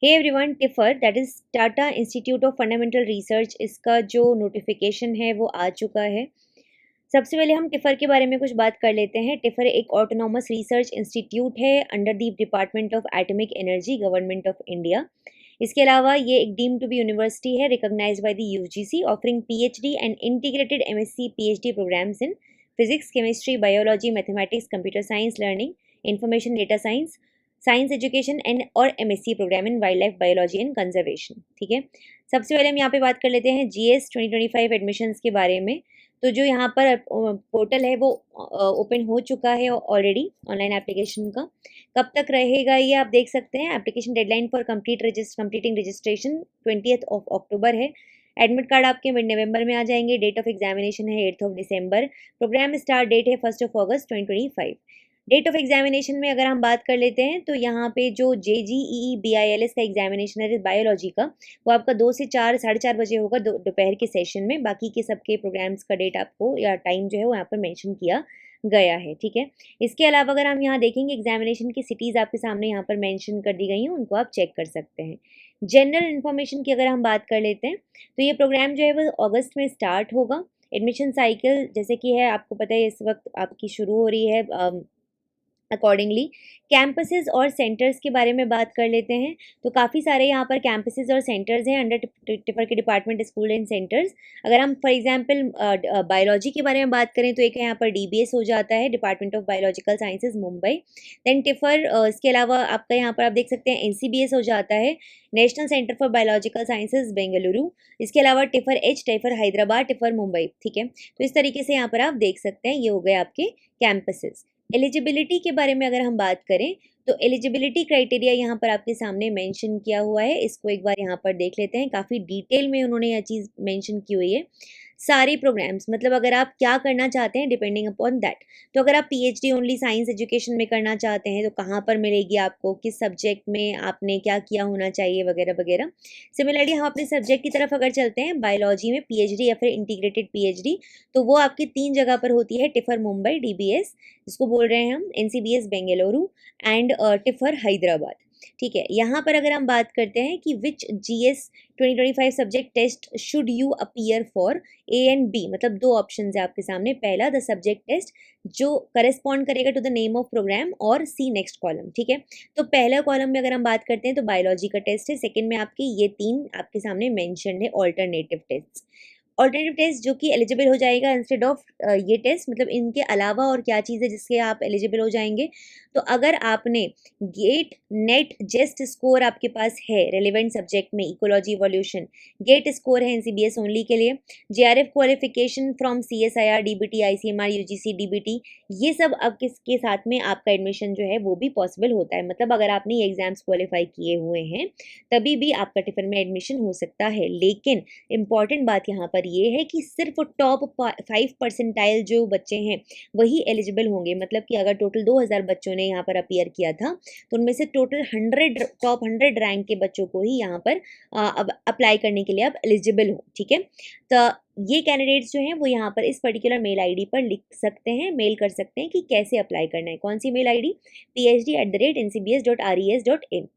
Hey everyone, TIFR that is Tata institute of fundamental research, इसका जो notification है वो आ चुका है। सबसे पहले हम टिफर के बारे में कुछ बात कर लेते हैं। टिफर एक ऑटोनॉमस रिसर्च इंस्टीट्यूट है under the department of atomic energy, government of India. इसके अलावा ये एक डीम्ड टू बी यूनिवर्सिटी है, recognised by the UGC, offering PhD and integrated MSc PhD programmes in physics, chemistry, biology, mathematics, computer science, learning, information data science, science education and और MSc programme in wild life biology and conservation. ठीक है, सबसे पहले हम यहाँ पे बात कर लेते हैं जीएस 2025 एडमिशन्स के बारे में। तो जो यहाँ पर पोर्टल है वो ओपन हो चुका है ऑलरेडी, ऑनलाइन एप्लीकेशन का। कब तक रहेगा ये आप देख सकते हैं। Application deadline for completing registration 20th of October है। एडमिट कार्ड आपके मिड नवंबर में आ जाएंगे। डेट ऑफ एग्जामिनेशन है 8th of December. Programme start date है 1st of August 2025। Date of examination में अगर हम बात कर लेते हैं तो यहाँ पे जो JGEE BILS का एग्जामिनेशन है बायोलॉजी का, वो आपका 2 से 4, 4:30 बजे होगा दोपहर के सेशन में। बाकी के सबके प्रोग्राम्स का डेट आपको या टाइम जो है वो यहाँ पर मेंशन किया गया है। ठीक है, इसके अलावा अगर हम यहाँ देखेंगे एग्जामिनेशन की सिटीज़ आपके सामने यहाँ पर मेंशन कर दी गई हैं, उनको आप चेक कर सकते हैं। जनरल इन्फॉर्मेशन की अगर हम बात कर लेते हैं तो ये प्रोग्राम जो है वो अगस्त में स्टार्ट होगा। एडमिशन साइकिल जैसे कि है, आपको पता है इस वक्त आपकी शुरू हो रही है। अकॉर्डिंगली कैंपसेस और सेंटर्स के बारे में बात कर लेते हैं तो काफ़ी सारे यहाँ पर कैंपसेस और सेंटर्स हैं अंडर टिफर के डिपार्टमेंट, स्कूल एंड सेंटर्स। अगर हम फॉर एग्जांपल बायोलॉजी के बारे में बात करें तो एक यहाँ पर DBS हो जाता है, department of biological sciences, Mumbai. Then TIFR, इसके अलावा आपका यहाँ पर आप देख सकते हैं NCBS हो जाता है, national centre for biological sciences, Bengaluru. इसके अलावा टिफर हैदराबाद, टिफर मुंबई। ठीक है, तो इस तरीके से यहाँ पर आप देख सकते हैं, ये हो गए आपके कैंपसेस। एलिजिबिलिटी के बारे में अगर हम बात करें तो एलिजिबिलिटी क्राइटेरिया यहाँ पर आपके सामने मेंशन किया हुआ है। इसको एक बार यहाँ पर देख लेते हैं। काफ़ी डिटेल में उन्होंने यह चीज़ मेंशन की हुई है। सारे प्रोग्राम्स, मतलब अगर आप क्या करना चाहते हैं डिपेंडिंग अपॉन दैट। तो अगर आप पीएचडी ओनली साइंस एजुकेशन में करना चाहते हैं तो कहाँ पर मिलेगी आपको, किस सब्जेक्ट में आपने क्या किया होना चाहिए, वगैरह वगैरह। सिमिलरली हम अपने सब्जेक्ट की तरफ अगर चलते हैं, बायोलॉजी में पीएचडी या फिर इंटीग्रेटेड पीएचडी, तो वो आपकी 3 जगह पर होती है, टिफर मुंबई DBS जिसको बोल रहे हैं हम, NCBS Bengaluru and tipper Hyderabad. ठीक है, यहाँ पर अगर हम बात करते हैं कि which GS 2025 subject test should you appear for, A and B, मतलब 2 ऑप्शन है आपके सामने। पहला द सब्जेक्ट टेस्ट जो करेस्पॉन्ड करेगा to the name of program, और C नेक्स्ट कॉलम। ठीक है, तो पहला कॉलम में अगर हम बात करते हैं तो बायोलॉजी का टेस्ट है। सेकंड में आपके ये 3 आपके सामने मेंशन्ड है ऑल्टरनेटिव टेस्ट। ऑल्टरनेटिव टेस्ट जो कि एलिजिबल हो जाएगा इंस्टेड ऑफ ये टेस्ट, मतलब इनके अलावा और क्या चीज़ है जिसके आप एलिजिबल हो जाएंगे। तो अगर आपने गेट नेट जेस्ट स्कोर आपके पास है रेलिवेंट सब्जेक्ट में, इकोलॉजी इवोल्यूशन, गेट स्कोर है NCBS ओनली के लिए, JRF qualification from CSIR DBT ICMR UGC DBT, ये सब अब किसके साथ में आपका एडमिशन जो है वो भी पॉसिबल होता है। मतलब अगर आपने ये एग्जाम्स क्वालिफाई किए हुए हैं तभी भी आपका टिफिन में एडमिशन हो सकता है। लेकिन इंपॉर्टेंट बात यहाँ पर ये है कि सिर्फ टॉप 5 परसेंटाइल जो बच्चे हैं वही एलिजिबल होंगे। मतलब कि अगर टोटल 2000 बच्चों ने यहाँ पर अपीयर किया था तो उनमें से टोटल 100 टॉप 100 रैंक के बच्चों को ही यहाँ पर अब अप्लाई करने के लिए आप एलिजिबल हो। ठीक है, तो ये कैंडिडेट्स जो हैं वो यहाँ पर इस पर्टिकुलर मेल आईडी पर लिख सकते हैं, मेल कर सकते हैं कि कैसे अप्लाई करना है। कौन सी मेल आईडी? phd@ncbs.res.in।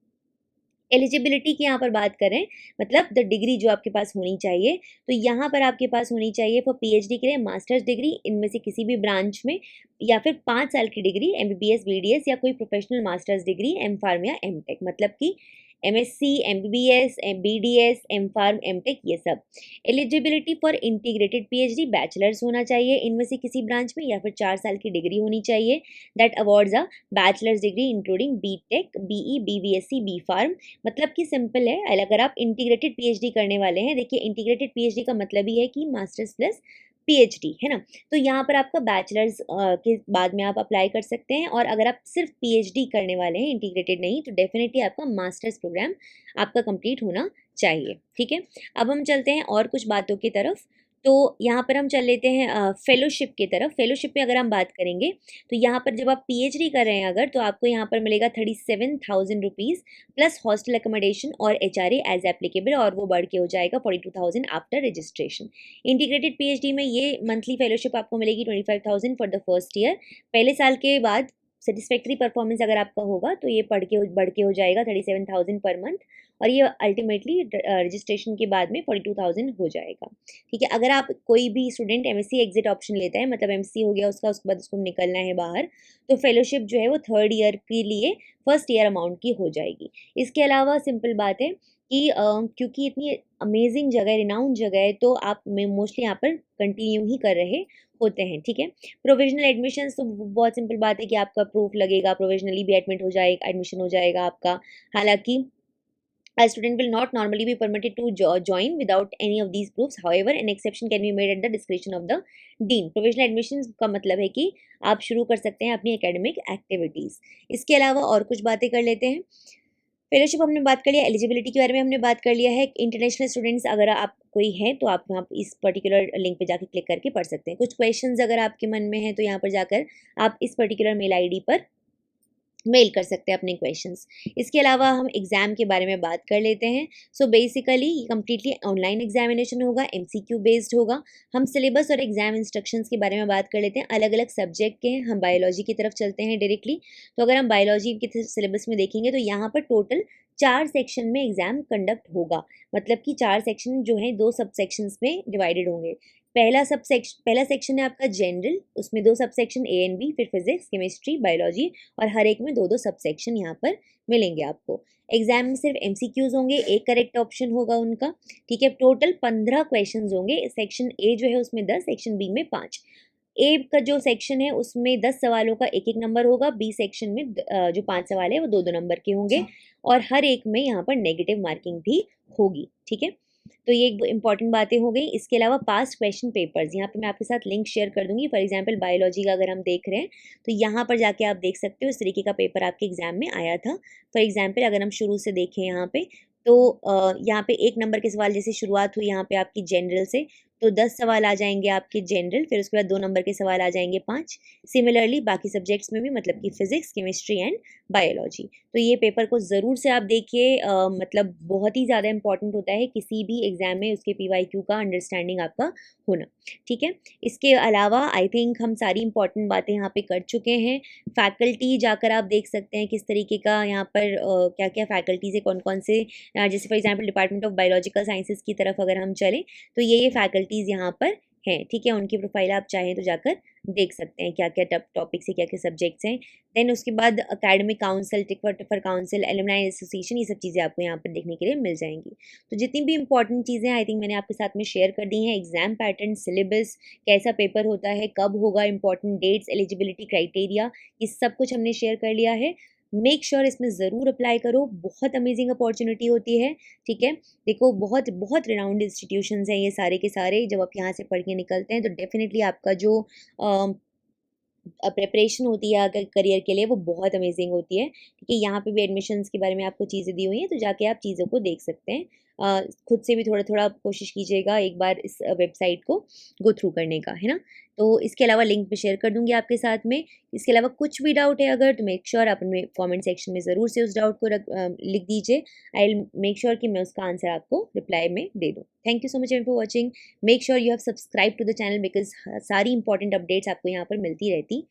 एलिजिबिलिटी की यहाँ पर बात करें, मतलब द डिग्री जो आपके पास होनी चाहिए, तो यहाँ पर आपके पास होनी चाहिए फॉर पीएचडी के लिए मास्टर्स डिग्री इनमें से किसी भी ब्रांच में, या फिर 5 साल की डिग्री MBBS BDS या कोई प्रोफेशनल मास्टर्स डिग्री M.Pharm या M.Tech, मतलब कि MSc MBBS BDS M.Pharm M.Tech ये सब। Eligibility for integrated PhD bachelors होना चाहिए इनमें से किसी ब्रांच में, या फिर 4 साल की डिग्री होनी चाहिए that awards a bachelors degree including BTech BE BVSC B.Pharm। मतलब कि सिंपल है, अगर आप इंटीग्रेटेड पीएचडी करने वाले हैं, देखिए इंटीग्रेटेड पीएचडी का मतलब ही है कि मास्टर्स प्लस पीएचडी है ना। तो यहाँ पर आपका बैचलर्स के बाद में आप अप्लाई कर सकते हैं, और अगर आप सिर्फ पीएचडी करने वाले हैं, इंटीग्रेटेड नहीं, तो डेफिनेटली आपका मास्टर्स प्रोग्राम आपका कंप्लीट होना चाहिए। ठीक है, अब हम चलते हैं और कुछ बातों की तरफ। तो यहाँ पर हम चल लेते हैं फेलोशिप की तरफ। फेलोशिप में अगर हम बात करेंगे तो यहाँ पर जब आप पीएचडी कर रहे हैं अगर, तो आपको यहाँ पर मिलेगा 37,000 रुपीज़ प्लस हॉस्टल अकोमोडेशन और HRA एज एप्लीकेबल, और वो बढ़ के हो जाएगा 42,000 आफ्टर रजिस्ट्रेशन। इंटीग्रेटेड पीएचडी में ये मंथली फेलोशिप आपको मिलेगी 25,000 फॉर द फर्स्ट ईयर। पहले साल के बाद सेटिस्फैक्ट्री परफॉर्मेंस अगर आपका होगा तो ये बढ़ के हो जाएगा 37,000 पर मंथ, और ये अल्टीमेटली रजिस्ट्रेशन के बाद में 42,000 हो जाएगा। ठीक है, अगर आप कोई भी स्टूडेंट एमएससी एग्जिट ऑप्शन लेता है, मतलब एमएससी हो गया उसका, उसके बाद उसको निकलना है बाहर, तो फेलोशिप जो है वो 3rd ईयर के लिए 1st ईयर अमाउंट की हो जाएगी। इसके अलावा सिंपल बात है कि क्योंकि इतनी अमेजिंग जगह है, रिनाउंड जगह है, तो आप मोस्टली यहाँ पर कंटिन्यू ही कर रहे होते हैं। ठीक है, प्रोविजनल एडमिशन तो बहुत सिंपल बात है कि आपका प्रूफ लगेगा, प्रोविजनली भी एडमिशन हो जाएगा आपका। हालांकि a student will not normally be permitted to join without any of these proofs. However, an exception can be made at the discretion of the dean. Provisional admissions का मतलब है कि आप शुरू कर सकते हैं अपनी एकेडमिक एक्टिविटीज़। इसके अलावा और कुछ बातें कर लेते हैं। फेलोशिप हमने बात कर लिया, एलिजिबिलिटी के बारे में हमने बात कर लिया है। इंटरनेशनल स्टूडेंट्स अगर आप कोई हैं तो आप यहाँ इस पर्टिकुलर लिंक पे जाकर क्लिक करके पढ़ सकते हैं। कुछ क्वेश्चंस अगर आपके मन में हैं तो यहाँ पर जाकर आप इस पर्टिकुलर मेल आईडी पर मेल कर सकते हैं अपने क्वेश्चंस। इसके अलावा हम एग्ज़ाम के बारे में बात कर लेते हैं। सो बेसिकली ये कम्प्लीटली ऑनलाइन एग्जामिनेशन होगा, एमसीक्यू बेस्ड होगा। हम सिलेबस और एग्जाम इंस्ट्रक्शंस के बारे में बात कर लेते हैं। अलग अलग सब्जेक्ट के हैं, हम बायोलॉजी की तरफ चलते हैं डायरेक्टली। तो अगर हम बायोलॉजी के सिलेबस में देखेंगे तो यहाँ पर टोटल 4 सेक्शन में एग्जाम कंडक्ट होगा, मतलब कि 4 सेक्शन जो हैं 2 सब सेक्शंस में डिवाइडेड होंगे। पहला सेक्शन है आपका जनरल, उसमें 2 sub section A and B, फिर फिजिक्स, केमिस्ट्री, बायोलॉजी, और हर एक में 2-2 सब सेक्शन यहाँ पर मिलेंगे आपको। एग्जाम में सिर्फ एमसीक्यूज होंगे, एक करेक्ट ऑप्शन होगा उनका। ठीक है, टोटल 15 क्वेश्चंस होंगे। सेक्शन ए जो है उसमें 10, सेक्शन बी में 5। ए का जो सेक्शन है उसमें 10 सवालों का 1-1 नंबर होगा। बी सेक्शन में जो 5 सवाल है वो 2-2 नंबर के होंगे, और हर एक में यहाँ पर नेगेटिव मार्किंग भी होगी। ठीक है, तो ये एक इंपॉर्टेंट बातें हो गई। इसके अलावा पास्ट क्वेश्चन पेपर्स, यहाँ पे मैं आपके साथ लिंक शेयर कर दूंगी। फॉर एग्जांपल बायोलॉजी का अगर हम देख रहे हैं तो यहाँ पर जाके आप देख सकते हो इस तरीके का पेपर आपके एग्जाम में आया था। फॉर एग्जांपल अगर हम शुरू से देखें यहाँ पे, तो यहाँ पे 1 नंबर के सवाल जैसे शुरुआत हुई यहाँ पे आपकी जनरल से, तो 10 सवाल आ जाएंगे आपके जनरल, फिर उसके बाद 2 नंबर के सवाल आ जाएंगे 5। सिमिलरली बाकी सब्जेक्ट्स में भी, मतलब कि फिजिक्स, केमिस्ट्री एंड बायोलॉजी। तो ये पेपर को ज़रूर से आप देखिए, मतलब बहुत ही ज़्यादा इंपॉर्टेंट होता है किसी भी एग्जाम में उसके पीवाईक्यू का अंडरस्टैंडिंग आपका होना। ठीक है, इसके अलावा आई थिंक हम सारी इंपॉर्टेंट बातें यहाँ पे कर चुके हैं। फैकल्टी जाकर आप देख सकते हैं किस तरीके का यहाँ पर क्या क्या फैकल्टीज़ है, कौन कौन से, जैसे for example department of biological sciences की तरफ अगर हम चलें तो ये फैकल्टीज़ यहाँ पर हैं। ठीक है, उनकी प्रोफाइल आप चाहें तो जाकर देख सकते हैं क्या क्या टॉपिक्स है, क्या क्या सब्जेक्ट्स हैं। देन उसके बाद academic council, tipper council, alumni association, ये सब चीज़ें आपको यहाँ पर देखने के लिए मिल जाएंगी। तो जितनी भी इंपॉर्टेंट चीज़ें आई थिंक मैंने आपके साथ में शेयर कर दी हैं। एग्जाम पैटर्न, सिलेबस, कैसा पेपर होता है, कब होगा, इंपॉर्टेंट डेट्स, एलिजिबिलिटी क्राइटेरिया, ये सब कुछ हमने शेयर कर लिया है। मेक श्योर इसमें ज़रूर अप्लाई करो, बहुत अमेजिंग अपॉर्चुनिटी होती है। ठीक है, देखो बहुत बहुत रिनाउंड इंस्टीट्यूशंस हैं ये सारे के सारे। जब आप यहाँ से पढ़ के निकलते हैं तो डेफिनेटली आपका जो प्रिपरेशन होती है अगर करियर के लिए, वो बहुत अमेजिंग होती है। ठीक है, यहाँ पे भी एडमिशन्स के बारे में आपको चीज़ें दी हुई हैं, तो जाके आप चीज़ों को देख सकते हैं। खुद से भी थोड़ा थोड़ा कोशिश कीजिएगा एक बार इस वेबसाइट को गो थ्रू करने का, है ना। तो इसके अलावा लिंक भी शेयर कर दूंगी आपके साथ में। इसके अलावा कुछ भी डाउट है अगर, तो मेक श्योर आप अपने कमेंट सेक्शन में ज़रूर से उस डाउट को लिख दीजिए। आई विल मेक श्योर कि मैं उसका आंसर आपको रिप्लाई में दे दूँ। Thank you so much for watching. Make sure you have subscribe to the channel because सारी इंपॉर्टेंट अपडेट्स आपको यहाँ पर मिलती रहती